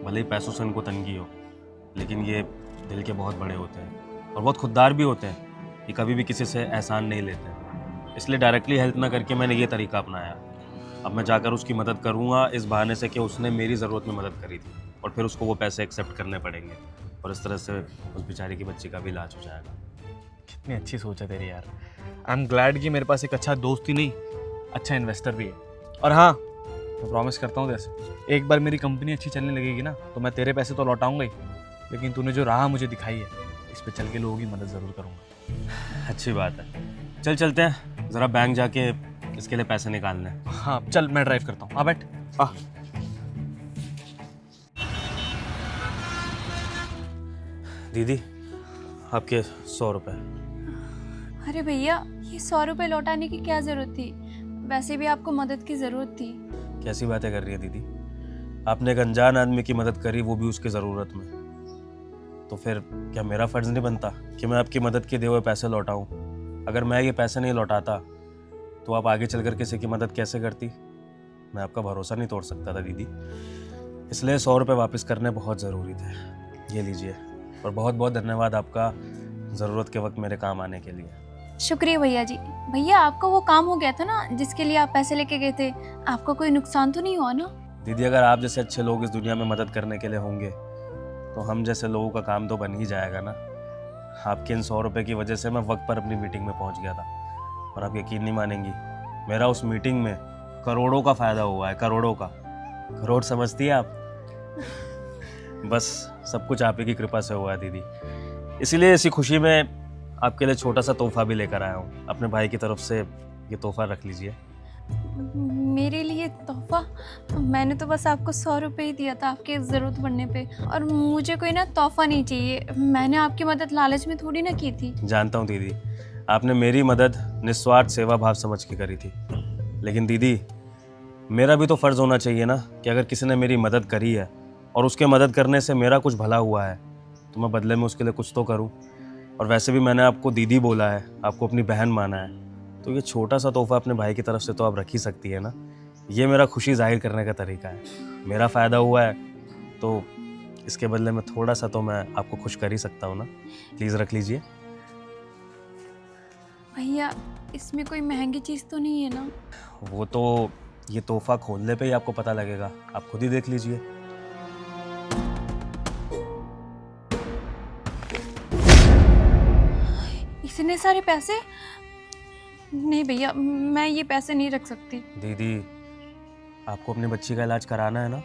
भले ही पैसों से इनको तंगी हो, लेकिन ये दिल के बहुत बड़े होते हैं और बहुत खुददार भी होते हैं। ये कभी भी किसी से एहसान नहीं लेते हैं। इसलिए डायरेक्टली हेल्प ना करके मैंने ये तरीका अपनाया। अब मैं जाकर उसकी मदद करूँगा इस बहाने से कि उसने मेरी ज़रूरत में मदद करी थी, और फिर उसको वो पैसे एक्सेप्ट करने पड़ेंगे, और इस तरह से उस बेचारी की बच्ची का भी इलाज हो जाएगा। कितनी अच्छी सोच है तेरी यार। आई एम ग्लैड कि मेरे पास एक अच्छा दोस्त ही नहीं, अच्छा इन्वेस्टर भी है। और हाँ, मैं प्रॉमिस करता हूँ जैसे एक बार मेरी कंपनी अच्छी चलने लगेगी ना, तो मैं तेरे पैसे तो लौटाऊंगा ही, लेकिन तूने जो राह मुझे दिखाई है इस पे चल के लोगों की मदद ज़रूर करूँगा। अच्छी बात है, चल चलते हैं ज़रा बैंक जाके इसके लिए पैसे निकालने हैं। हाँ चल, मैं ड्राइव करता हूँ। आ बैठ। आ दीदी, आपके 100 रुपये। अरे भैया, ये 100 रुपये लौटाने की क्या ज़रूरत थी? वैसे भी आपको मदद की ज़रूरत थी। कैसी बातें कर रही है दीदी? आपने एक अनजान आदमी की मदद करी, वो भी उसकी ज़रूरत में, तो फिर क्या मेरा फ़र्ज़ नहीं बनता कि मैं आपकी मदद के दिए हुए पैसे लौटाऊं? अगर मैं ये पैसे नहीं लौटाता तो आप आगे चलकर किसी की मदद कैसे करती? मैं आपका भरोसा नहीं तोड़ सकता था दीदी, इसलिए 100 रुपये वापस करने बहुत ज़रूरी थे। ये लीजिए, और बहुत बहुत धन्यवाद आपका ज़रूरत के वक्त मेरे काम आने के लिए। शुक्रिया भैया जी। भैया, आपका वो काम हो गया था ना जिसके लिए आप पैसे लेके गए थे? आपको कोई नुकसान तो नहीं हुआ ना? दीदी, अगर आप जैसे अच्छे लोग इस दुनिया में मदद करने के लिए होंगे तो हम जैसे लोगों का काम तो बन ही जाएगा ना। आपके इन 100 रुपये की वजह से मैं वक्त पर अपनी मीटिंग में पहुंच गया था, और आप यकीन नहीं मानेंगी, मेरा उस मीटिंग में करोड़ों का फ़ायदा हुआ है। करोड़ों का। करोड़ समझती है आप? बस सब कुछ आप ही की कृपा से हुआ है दीदी। इसीलिए इसी खुशी में आपके लिए छोटा सा तोहफा भी लेकर आया हूँ। अपने भाई की तरफ से ये तोहफा रख लीजिए। मेरे लिए तोहफा? मैंने तो बस आपको 100 रुपये ही दिया था आपकी ज़रूरत पड़ने पे, और मुझे कोई ना तोहफा नहीं चाहिए। मैंने आपकी मदद लालच में थोड़ी ना की थी। जानता हूँ दीदी, आपने मेरी मदद निस्वार्थ सेवा भाव समझ के करी थी, लेकिन दीदी मेरा भी तो फ़र्ज़ होना चाहिए ना कि अगर किसी ने मेरी मदद करी है और उसके मदद करने से मेरा कुछ भला हुआ है तो मैं बदले में उसके लिए कुछ तो करूँ। और वैसे भी मैंने आपको दीदी बोला है, आपको अपनी बहन माना है, तो ये छोटा सा तोहफा अपने भाई की तरफ से तो आप रख ही सकती है ना। ये मेरा खुशी जाहिर करने का तरीका है। मेरा फ़ायदा हुआ है तो इसके बदले में थोड़ा सा तो मैं आपको खुश कर ही सकता हूँ ना। प्लीज़ रख लीजिए। भैया, इसमें कोई महंगी चीज़ तो नहीं है ना? वो तो ये तोहफा खोलने पे ही आपको पता लगेगा, आप खुद ही देख लीजिए। इतने सारे पैसे? नहीं भैया, मैं ये पैसे नहीं रख सकती। दीदी, आपको अपनी बच्ची का इलाज कराना है ना।